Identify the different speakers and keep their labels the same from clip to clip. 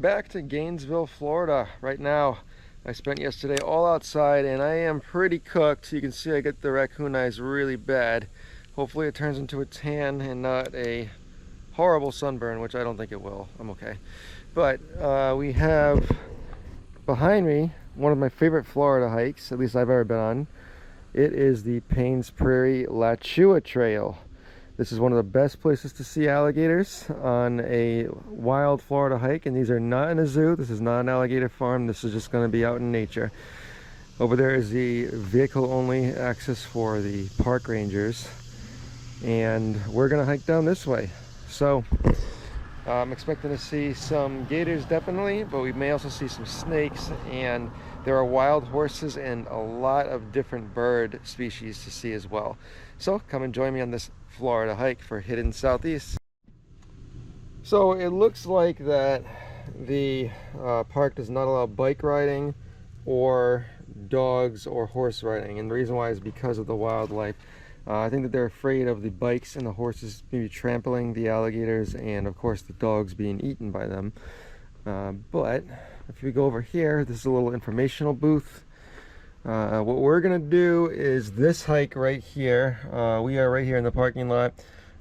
Speaker 1: am back to Gainesville, Florida right now. I spent yesterday all outside and I am pretty cooked. You can see I get the raccoon eyes really bad. Hopefully it turns into a tan and not a horrible sunburn, which I don't think it will. I'm okay. But we have behind me one of my favorite Florida hikes, at least I've ever been on. It is the Paynes Prairie Chua Trail. This is one of the best places to see alligators on a wild Florida hike, and these are not in a zoo. This is not an alligator farm. This is just going to be out in nature. Over there is the vehicle-only access for the park rangers, and we're going to hike down this way. So I'm expecting to see some gators definitely, but we may also see some snakes, and there are wild horses and a lot of different bird species to see as well. So come and join me on this Florida hike for Hidden Southeast. So it looks like that the park does not allow bike riding or dogs or horse riding, and the reason why is because of the wildlife. I think that they're afraid of the bikes and the horses maybe trampling the alligators, and of course the dogs being eaten by them. But if we go over here, this is a little informational booth. What we're gonna do is this hike right here. We are right here in the parking lot.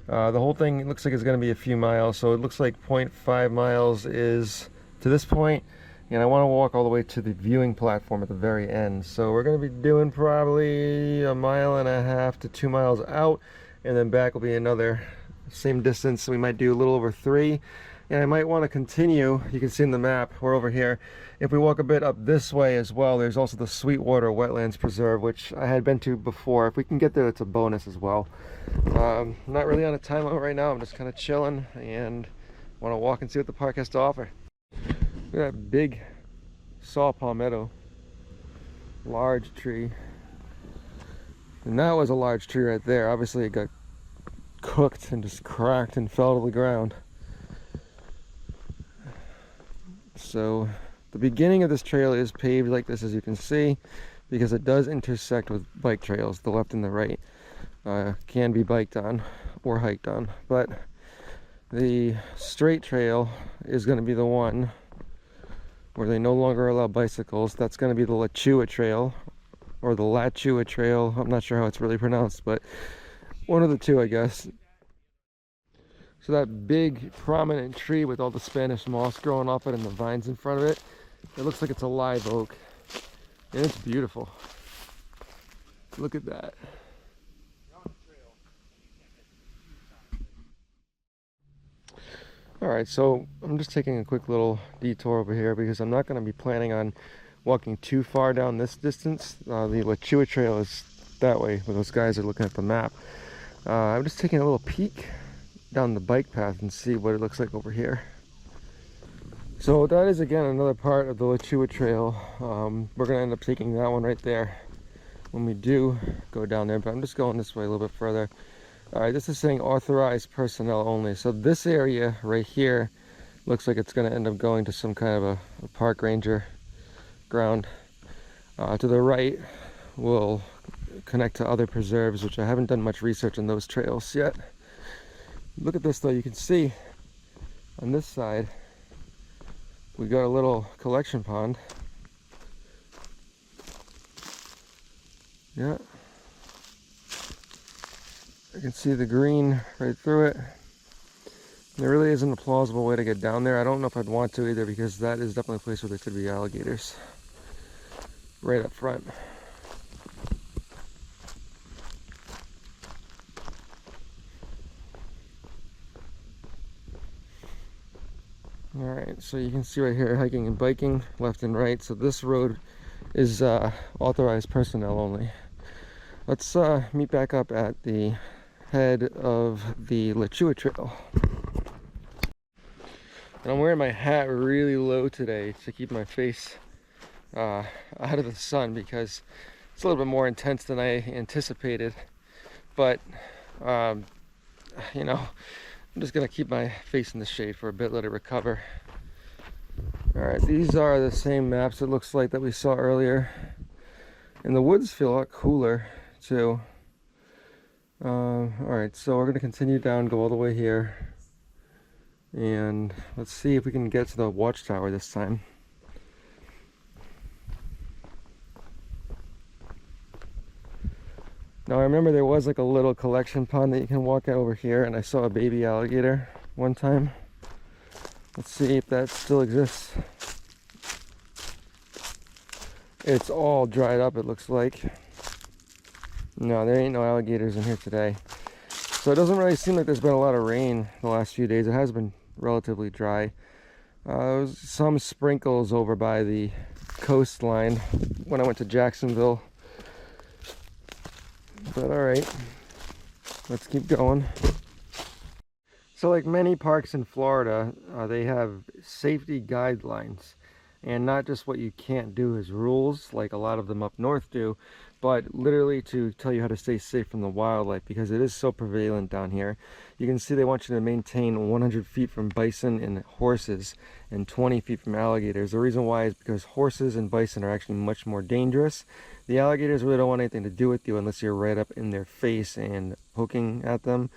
Speaker 1: The whole thing, it looks like it's gonna be a few miles, so it looks like 0.5 miles is to this point, and I want to walk all the way to the viewing platform at the very end. So we're gonna be doing probably 1.5 miles to 2 miles out, and then back will be another same distance. We might do a little over 3. And I might want to continue. You can see in the map, we're over here. If we walk a bit up this way as well, there's also the Sweetwater Wetlands Preserve, which I had been to before. If we can get there, it's a bonus as well. Not really on a timeout right now. I'm just kind of chilling and want to walk and see what the park has to offer. Look at that big saw palmetto. Large tree. And that was a large tree right there. Obviously it got cooked and just cracked and fell to the ground. So the beginning of this trail is paved like this, as you can see, because it does intersect with bike trails. The left and the right can be biked on or hiked on, but the straight trail is going to be the one where they no longer allow bicycles. That's going to be the Chua Trail, or the Chua Trail. I'm not sure how it's really pronounced, but one of the two, I guess. So that big prominent tree with all the Spanish moss growing off it and the vines in front of it, it looks like it's a live oak, and it's beautiful. Look at that. Alright, so I'm just taking a quick little detour over here because I'm not going to be planning on walking too far down this distance. The Chua Trail is that way, where those guys are looking at the map. I'm just taking a little peek down the bike path and see what it looks like over here. So that is again another part of the Chua Trail. We're gonna end up taking that one right there when we do go down there, but I'm just going this way a little bit further. All right, this is saying authorized personnel only. So this area right here looks like it's gonna end up going to some kind of a park ranger ground. To the right will connect to other preserves, which I haven't done much research on those trails yet. Look at this though, you can see on this side we got a little collection pond. Yeah, I can see the green right through it. There really isn't a plausible way to get down there. I don't know if I'd want to either, because that is definitely a place where there could be alligators right up front. Alright, so you can see right here hiking and biking left and right. So this road is authorized personnel only. Let's meet back up at the head of the Chua Trail. And I'm wearing my hat really low today to keep my face out of the sun, because it's a little bit more intense than I anticipated. But you know, I'm just gonna keep my face in the shade for a bit, let it recover. All right, these are the same maps, it looks like, that we saw earlier. And the woods feel a lot cooler too. All right, so we're gonna continue down, go all the way here. And let's see if we can get to the watchtower this time. Now I remember there was like a little collection pond that you can walk out over here, and I saw a baby alligator one time. Let's see if that still exists. It's all dried up, it looks like. No, there ain't no alligators in here today. So it doesn't really seem like there's been a lot of rain the last few days. It has been relatively dry. There was some sprinkles over by the coastline when I went to Jacksonville. But alright, let's keep going. So like many parks in Florida, they have safety guidelines. And not just what you can't do as rules, like a lot of them up north do, but literally to tell you how to stay safe from the wildlife, because it is so prevalent down here. You can see they want you to maintain 100 feet from bison and horses and 20 feet from alligators. The reason why is because horses and bison are actually much more dangerous. The alligators really don't want anything to do with you unless you're right up in their face and poking at them.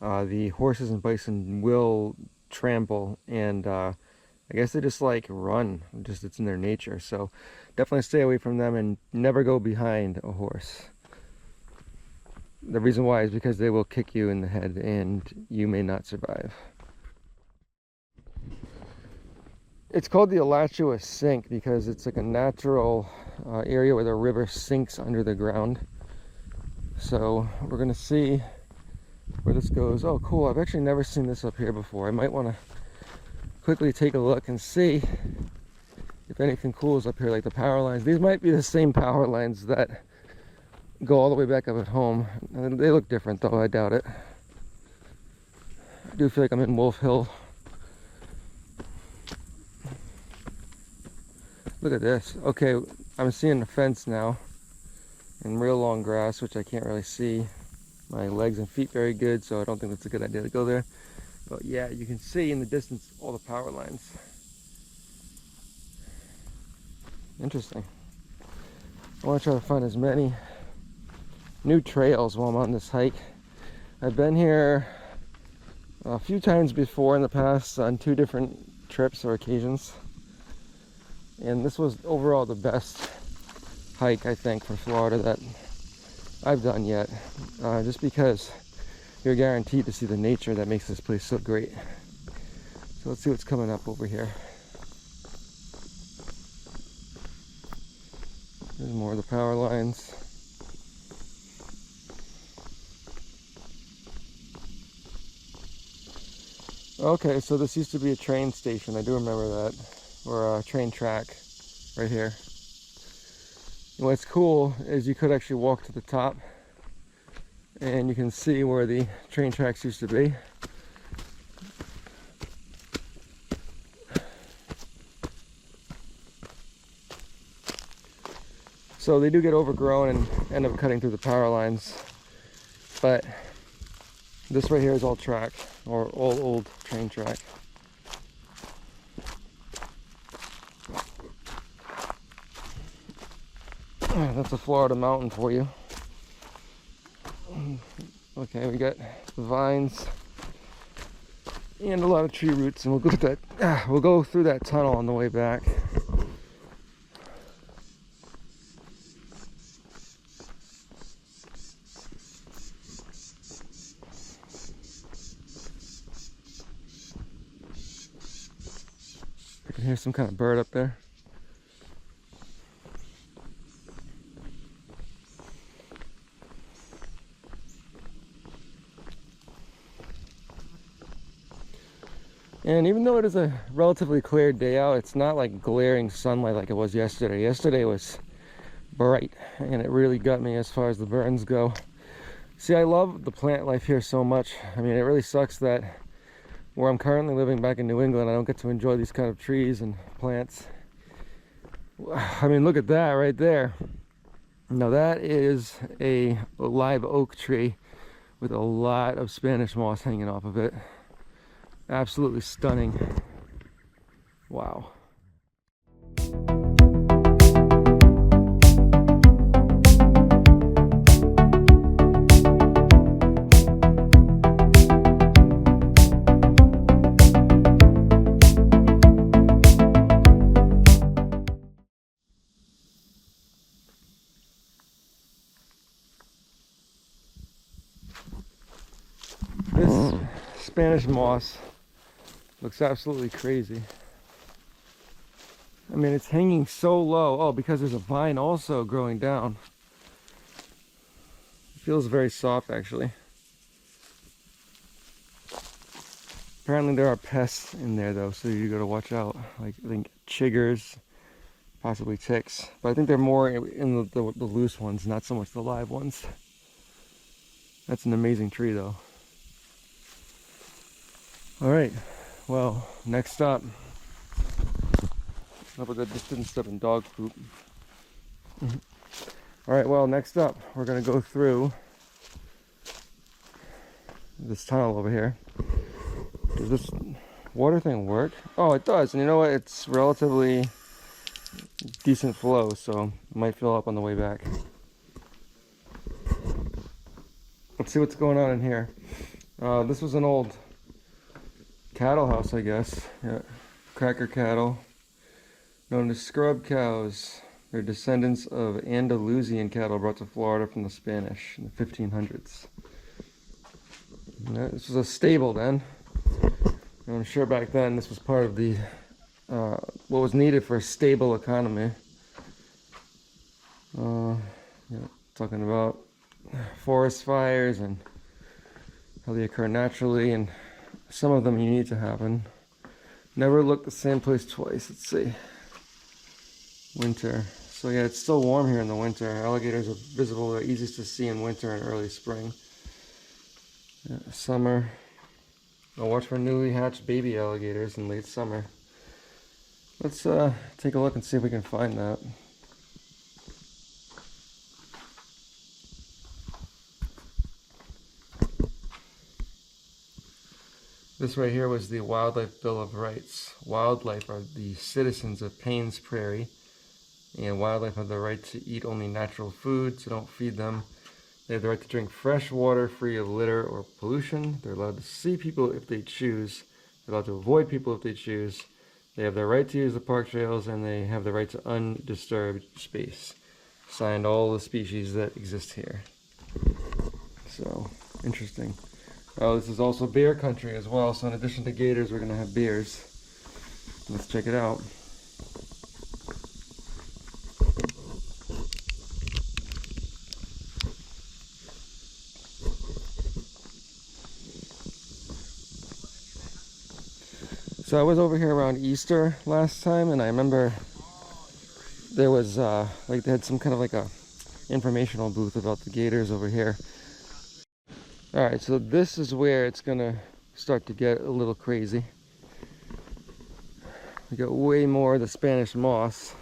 Speaker 1: The horses and bison will trample, and I guess they just like run, just it's in their nature. So definitely stay away from them and never go behind a horse. The reason why is because they will kick you in the head and you may not survive. It's called the Alachua Sink because it's like a natural area where the river sinks under the ground. So we're gonna see where this goes. Oh cool, I've actually never seen this up here before. I might want to quickly take a look and see if anything cool is up here, like the power lines. These might be the same power lines that go all the way back up at home. They look different though, I doubt it. I do feel like I'm in Wolf Hill. Look at this. Okay, I'm seeing the fence now and real long grass, which I can't really see my legs and feet very good, so I don't think that's a good idea to go there. But yeah, you can see in the distance all the power lines. Interesting. I want to try to find as many new trails while I'm on this hike. I've been here a few times before in the past on 2 different trips or occasions. And this was overall the best hike, I think, for Florida that I've done yet. Just because you're guaranteed to see the nature that makes this place so great. So let's see what's coming up over here. There's more of the power lines. Okay, so this used to be a train station. I do remember that. Or a train track right here. And what's cool is you could actually walk to the top and you can see where the train tracks used to be. So they do get overgrown and end up cutting through the power lines. But this right here is all track, or all old train track. That's a Florida mountain for you. Okay, we got the vines and a lot of tree roots, and we'll go through that tunnel on the way back. I can hear some kind of bird up there. And even though it is a relatively clear day out, it's not like glaring sunlight like it was yesterday. Yesterday was bright, and it really got me as far as the burns go. See, I love the plant life here so much. I mean, it really sucks that where I'm currently living back in New England, I don't get to enjoy these kind of trees and plants. I mean, look at that right there. Now that is a live oak tree with a lot of Spanish moss hanging off of it. Absolutely stunning. Wow. This Spanish moss looks absolutely crazy. I mean, it's hanging so low. Oh, because there's a vine also growing down. It feels very soft, actually. Apparently there are pests in there, though, so you gotta watch out. Like, I think chiggers, possibly ticks. But I think they're more in the loose ones, not so much the live ones. That's an amazing tree, though. All right, well, next stop. Hope I just didn't step in dog poop. All right, well, next up, we're gonna go through this tunnel over here. Does this water thing work? Oh, it does. And you know what? It's relatively decent flow, so it might fill up on the way back. Let's see what's going on in here. This was an old cattle house, I guess. Yeah, cracker cattle, known as scrub cows. They're descendants of Andalusian cattle brought to Florida from the Spanish in the 1500s. Yeah, this was a stable then. And I'm sure back then this was part of the what was needed for a stable economy. Yeah, talking about forest fires and how they occur naturally, and some of them you need to happen. Never look the same place twice. Let's see. Winter. So yeah, it's still warm here in the winter. Alligators are visible. They're easiest to see in winter and early spring. Yeah, summer. I'll watch for newly hatched baby alligators in late summer. Let's take a look and see if we can find that. This right here was the Wildlife Bill of Rights. Wildlife are the citizens of Paynes Prairie, and wildlife have the right to eat only natural food, so don't feed them. They have the right to drink fresh water free of litter or pollution. They're allowed to see people if they choose. They're allowed to avoid people if they choose. They have the right to use the park trails, and they have the right to undisturbed space. Signed all the species that exist here. So, interesting. Oh, this is also bear country as well, so in addition to gators, we're going to have bears. Let's check it out. So I was over here around Easter last time, and I remember there was like they had some kind of like a informational booth about the gators over here. All right, so this is where it's gonna start to get a little crazy. We got way more of the Spanish moss.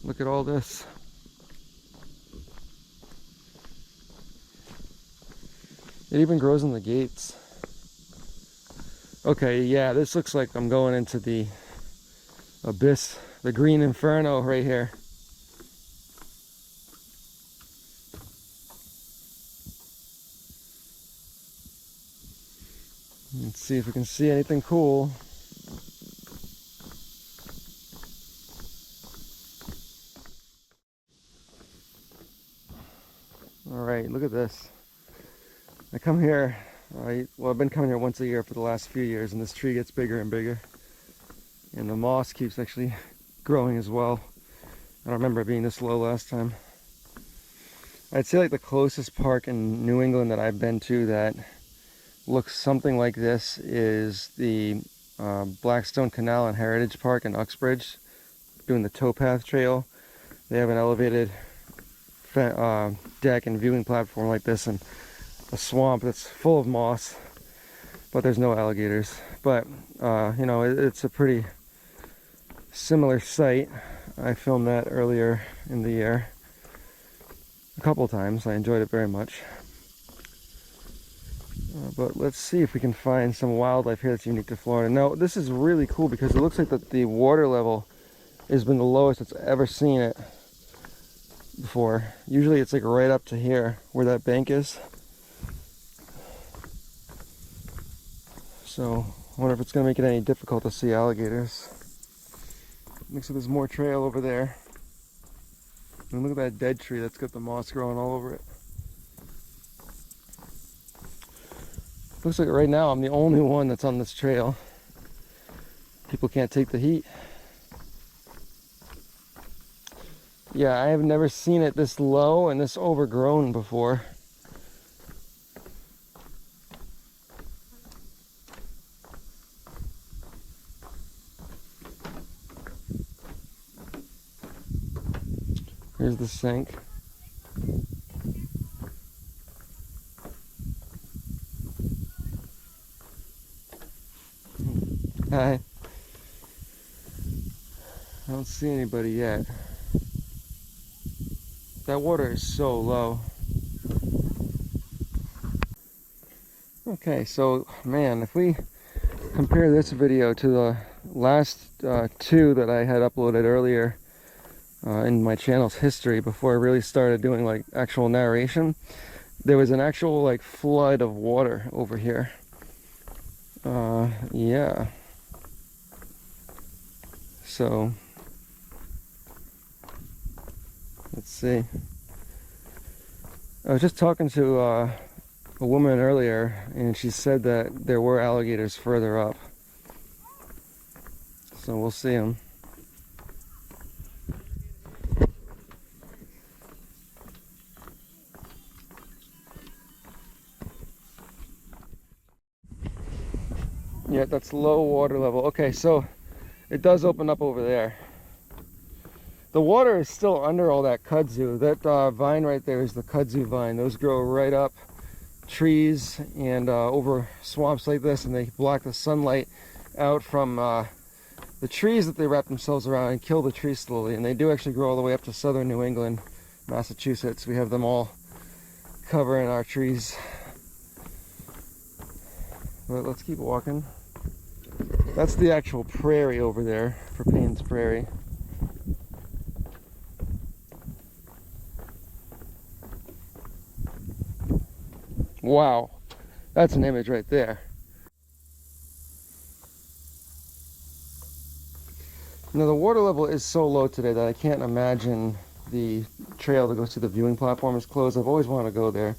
Speaker 1: Look at all this. It even grows in the gates. Okay, yeah, this looks like I'm going into the abyss, the green inferno right here. Let's see if we can see anything cool. All right, look at this. I come here, well, I've been coming here once a year for the last few years, and this tree gets bigger and bigger. And the moss keeps actually growing as well. I don't remember it being this low last time. I'd say like the closest park in New England that I've been to that looks something like this is the Blackstone Canal and Heritage Park in Uxbridge, doing the towpath trail. They have an elevated deck and viewing platform like this, and a swamp that's full of moss, but there's no alligators. But you know, it's a pretty similar site. I filmed that earlier in the year a couple times. I enjoyed it very much. But let's see if we can find some wildlife here that's unique to Florida. Now, this is really cool because it looks like that the water level has been the lowest it's ever seen it before. Usually it's like right up to here where that bank is. So I wonder if it's going to make it any difficult to see alligators. Looks like there's more trail over there. And look at that dead tree that's got the moss growing all over it. Looks like right now I'm the only one that's on this trail. People can't take the heat. Yeah, I have never seen it this low and this overgrown before. Here's the sink. Hi. I don't see anybody yet. That water is so low. Okay, so man, if we compare this video to the last two that I had uploaded earlier in my channel's history before I really started doing like actual narration, there was an actual like flood of water over here. Yeah. So let's see. I was just talking to a woman earlier, and she said that there were alligators further up. So we'll see them. Yeah, that's low water level. Okay, so it does open up over there. The water is still under all that kudzu. That vine right there is the kudzu vine. Those grow right up trees and over swamps like this, and they block the sunlight out from the trees that they wrap themselves around and kill the trees slowly. And they do actually grow all the way up to southern New England, Massachusetts. We have them all covering our trees. But let's keep walking. That's the actual prairie over there for Paynes Prairie. Wow, that's an image right there. Now the water level is so low today that I can't imagine the trail that goes to the viewing platform is closed. I've always wanted to go there.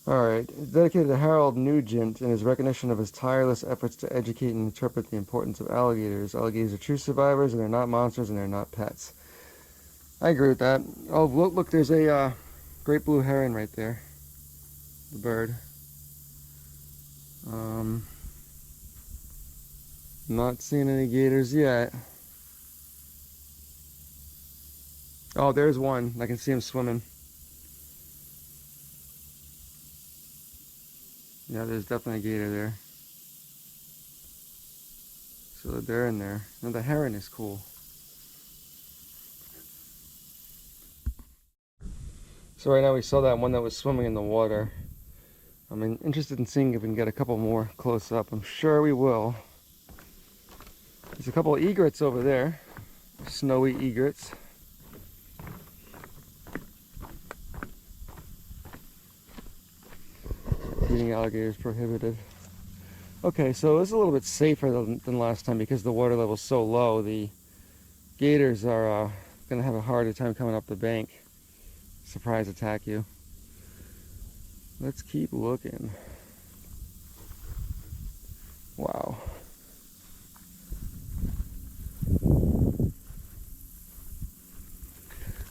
Speaker 1: Alright, dedicated to Harold Nugent in his recognition of his tireless efforts to educate and interpret the importance of alligators. Alligators are true survivors, and they're not monsters, and they're not pets. I agree with that. Oh, look, there's a great blue heron right there. The bird. Not seeing any gators yet. Oh, there's one. I can see him swimming. Yeah, there's definitely a gator there. So they're in there. Now the heron is cool. So right now we saw that one that was swimming in the water. I'm interested in seeing if we can get a couple more close up. I'm sure we will. There's a couple of egrets over there. Snowy egrets. Feeding alligators prohibited. Okay, so it's a little bit safer than last time because the water level is so low. The gators are going to have a harder time coming up the bank. Surprise attack you. Let's keep looking. Wow.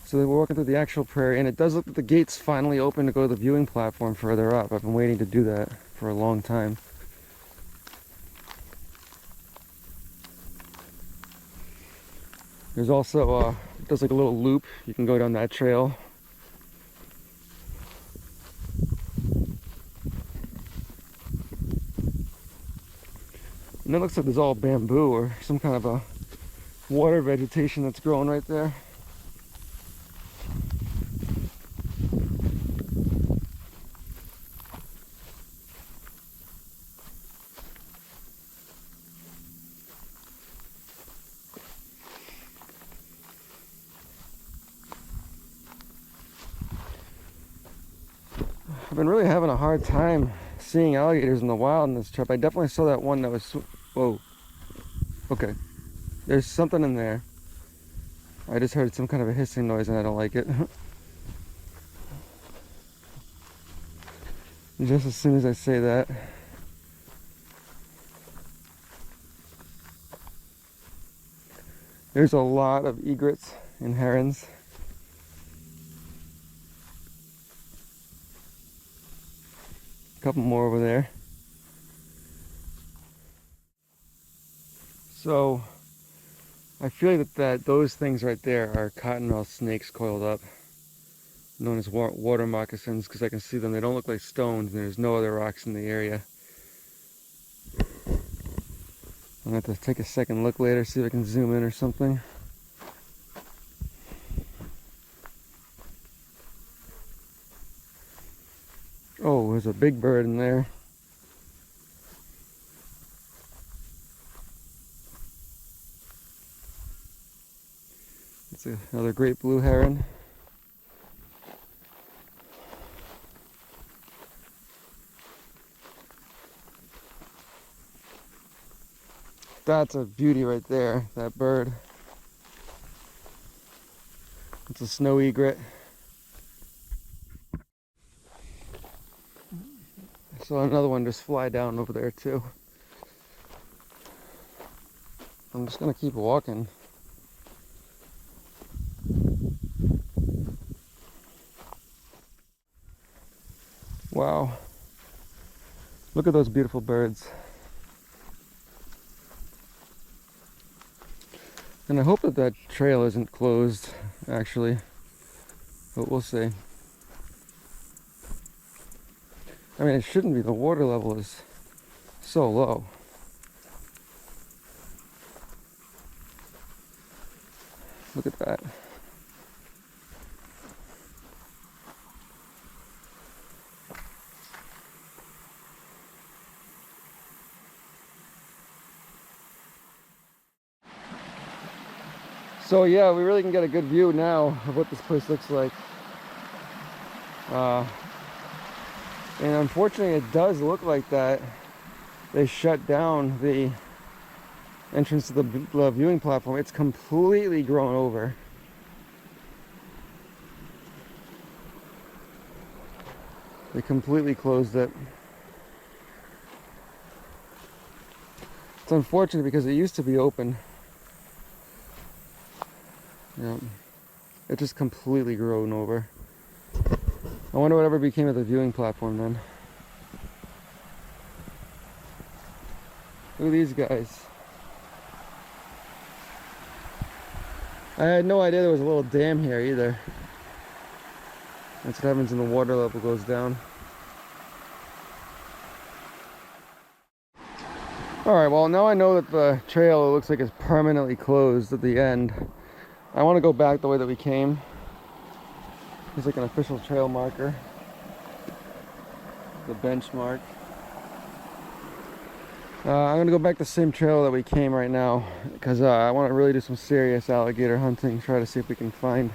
Speaker 1: So we're walking through the actual prairie, and it does look like the gate's finally open to go to the viewing platform further up. I've been waiting to do that for a long time. There's also, it does like a little loop. You can go down that trail. And it looks like there's all bamboo or some kind of a water vegetation that's growing right there. I've been really having a hard time seeing alligators in the wild in this trip. I definitely saw that one that was... Whoa. Okay. There's something in there. I just heard some kind of a hissing noise and I don't like it. Just as soon as I say that. There's a lot of egrets and herons. A couple more over there. So I feel that those things right there are cottonmouth snakes coiled up, known as water moccasins, because I can see them. They don't look like stones, and there's no other rocks in the area. I'm gonna have to take a second look later, see if I can zoom in or something. Oh, there's a big bird in there. It's another great blue heron. That's a beauty right there, that bird. It's a snow egret. I saw another one just fly down over there too. I'm just gonna keep walking. Wow. Look at those beautiful birds. And I hope that trail isn't closed, actually. But we'll see. I mean, it shouldn't be. The water level is so low. Look at that. So yeah, we really can get a good view now of what this place looks like. And unfortunately, it does look like that they shut down the entrance to the viewing platform. It's completely grown over. They completely closed it. It's unfortunate because it used to be open. Yeah, it just completely grown over. I wonder whatever became of the viewing platform then. Look at these guys. I had no idea there was a little dam here either. That's what happens when the water level goes down. Alright, well now I know that the trail looks like it's permanently closed at the end. I want to go back the way that we came. It's like an official trail marker. The benchmark. I'm going to go back the same trail that we came right now because I want to really do some serious alligator hunting. Try to see if we can find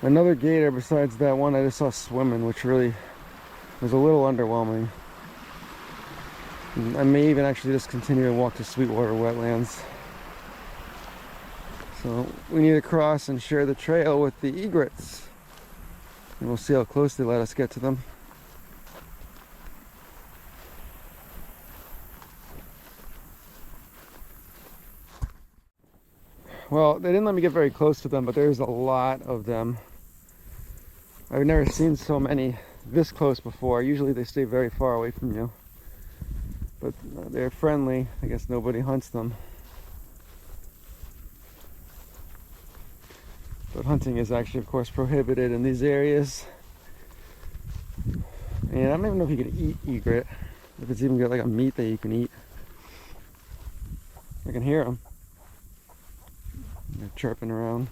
Speaker 1: another gator besides that one I just saw swimming, which really was a little underwhelming. I may even actually just continue and walk to Sweetwater wetlands. So we need to cross and share the trail with the egrets. And we'll see how close they let us get to them. Well, they didn't let me get very close to them, but there's a lot of them. I've never seen so many this close before. Usually they stay very far away from you. But they're friendly. I guess nobody hunts them. But hunting is actually, of course, prohibited in these areas. And I don't even know if you can eat egret. If it's even got like a meat that you can eat. I can hear them. They're chirping around.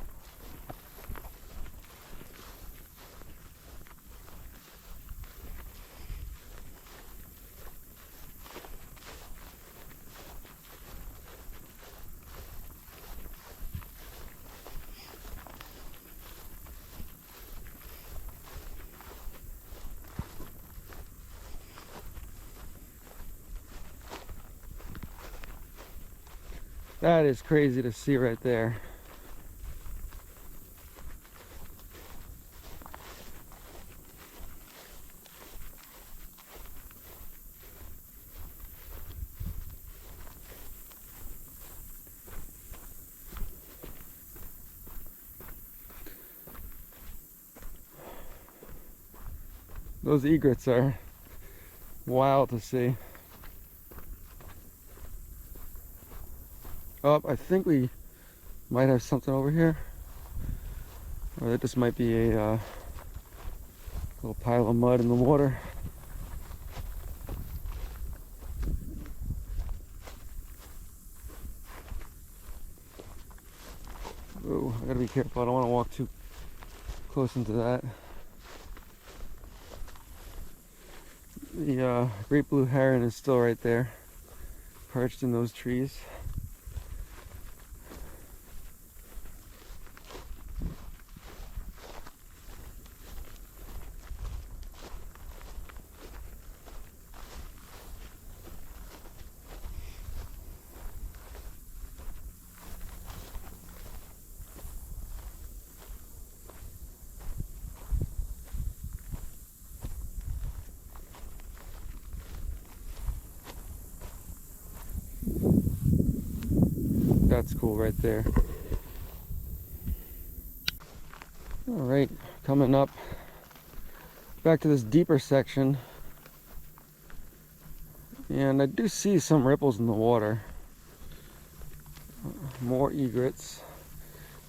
Speaker 1: That is crazy to see right there. Those egrets are wild to see. Oh, I think we might have something over here. Or that just might be a little pile of mud in the water. Oh, I gotta be careful. I don't want to walk too close into that. The great blue heron is still right there, perched in those trees. That's cool right there. All right, coming up back to this deeper section, and I do see some ripples in the water. More egrets.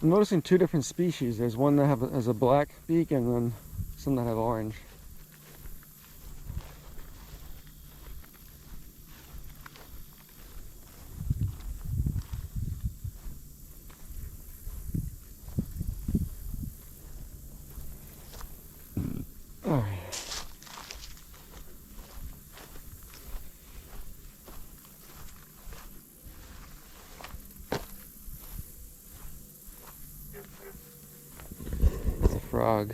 Speaker 1: I'm noticing two different species. There's one that has a black beak, and then some that have orange. All right. It's a frog.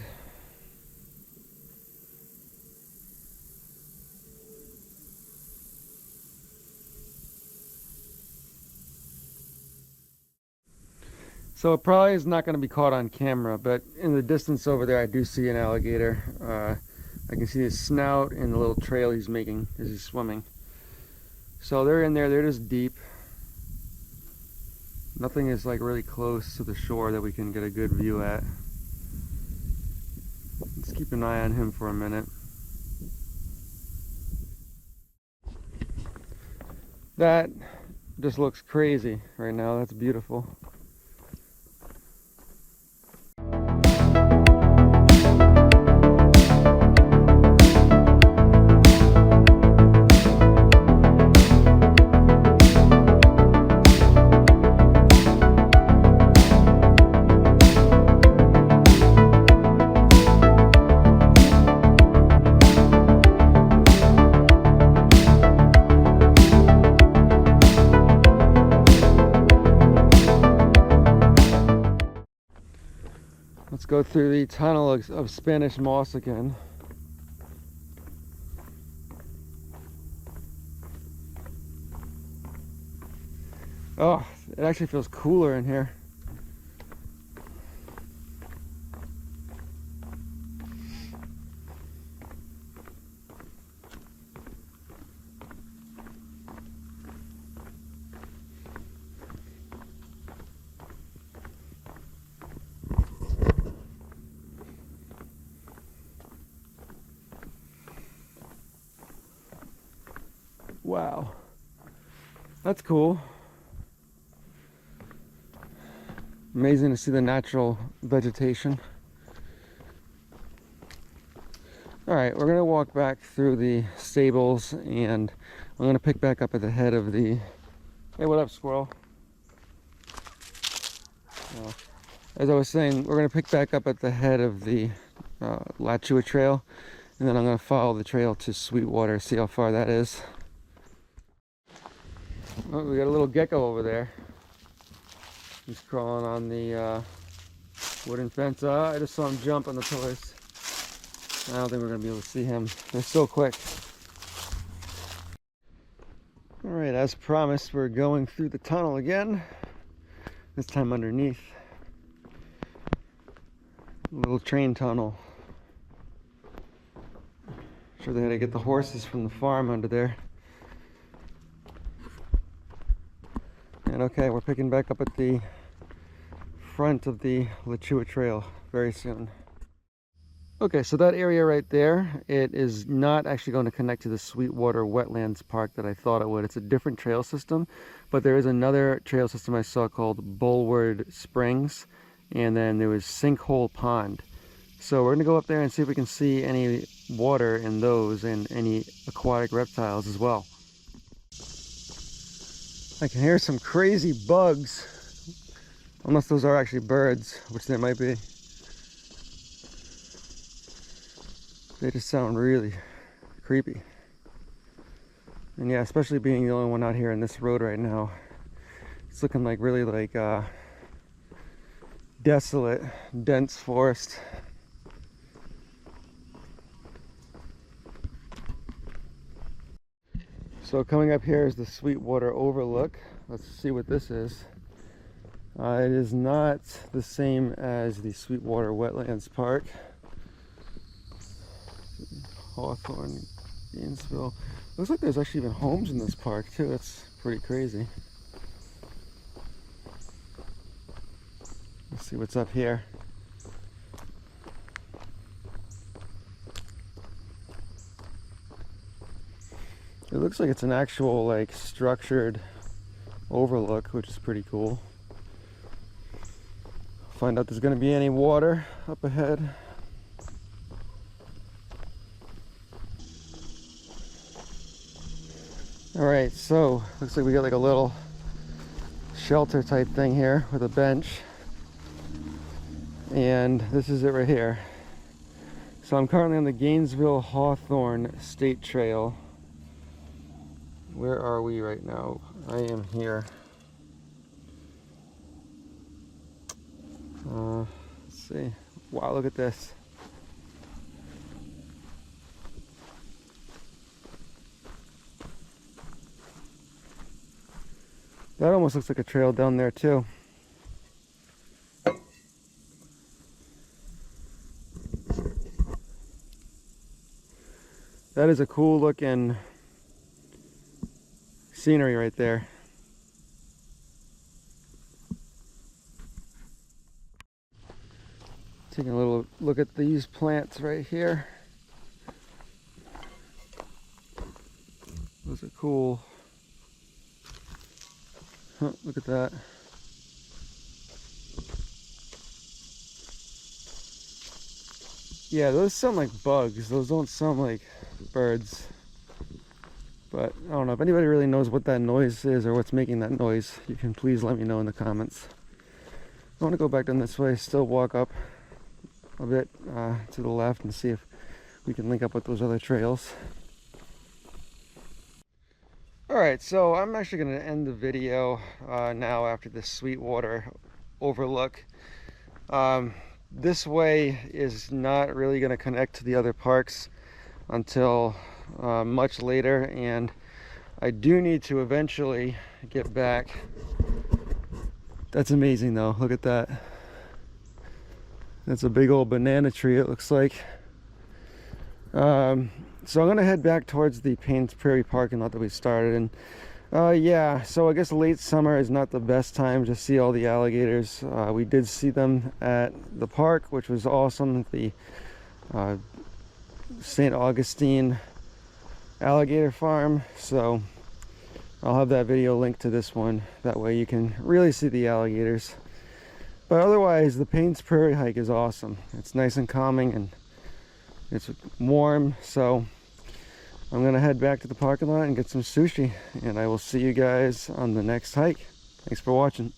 Speaker 1: So it probably is not going to be caught on camera, but in the distance over there I do see an alligator. I can see his snout and the little trail he's making as he's swimming. So they're in there, they're just deep. Nothing is like really close to the shore that we can get a good view at. Let's keep an eye on him for a minute. That just looks crazy right now. That's beautiful. Let's go through the tunnel of Spanish moss again. Oh, it actually feels cooler in here. Wow, that's cool. Amazing to see the natural vegetation. All right, we're gonna walk back through the stables, and I'm gonna pick back up at the head of the... Hey, what up, squirrel? As I was saying, we're gonna pick back up at the head of the Chua Trail, and then I'm gonna follow the trail to Sweetwater, see how far that is. Oh, we got a little gecko over there. He's crawling on the wooden fence. I just saw him jump on the pillars. I don't think we're going to be able to see him. They're so quick. All Alright, as promised, we're going through the tunnel again. This time underneath. A little train tunnel. Sure they had to get the horses from the farm under there. And okay, we're picking back up at the front of the Chua Trail very soon. Okay, so that area right there, it is not actually going to connect to the Sweetwater Wetlands Park that I thought it would. It's a different trail system, but there is another trail system I saw called Bulward Springs, and then there was Sinkhole Pond. So we're going to go up there and see if we can see any water in those and any aquatic reptiles as well. I can hear some crazy bugs, unless those are actually birds, which they might be. They just sound really creepy. And yeah, especially being the only one out here in this road right now. It's looking like really like desolate, dense forest. So coming up here is the Sweetwater Overlook. Let's see what this is. It is not the same as the Sweetwater Wetlands Park. Hawthorne, Gainesville. Looks like there's actually even homes in this park too. That's pretty crazy. Let's see what's up here. It looks like it's an actual like structured overlook, which is pretty cool. Find out there's going to be any water up ahead. Alright, so looks like we got like a little shelter type thing here with a bench. And this is it right here. So I'm currently on the Gainesville Hawthorne State Trail. Where are we right now? I am here. Let's see. Wow, look at this. That almost looks like a trail down there too. That is a cool looking scenery right there. Taking a little look at these plants right here. Those are cool. Huh, look at that. Yeah, those sound like bugs. Those don't sound like birds. But I don't know if anybody really knows what that noise is or what's making that noise. You can please let me know in the comments. I want to go back down this way, still walk up a bit to the left and see if we can link up with those other trails. Alright, so I'm actually going to end the video now after this Sweetwater overlook. This way is not really going to connect to the other parks until much later, and I do need to eventually get back. That's amazing though, look at that. That's a big old banana tree, it looks like. So I'm gonna head back towards the Paynes Prairie parking lot that we started in. Yeah, so I guess late summer is not the best time to see all the alligators. We did see them at the park, which was awesome. The St. Augustine alligator farm. So I'll have that video linked to this one. That way you can really see the alligators. But otherwise, the Paynes Prairie hike is awesome. It's nice and calming and it's warm. So I'm gonna head back to the parking lot and get some sushi, and I will see you guys on the next hike. Thanks for watching.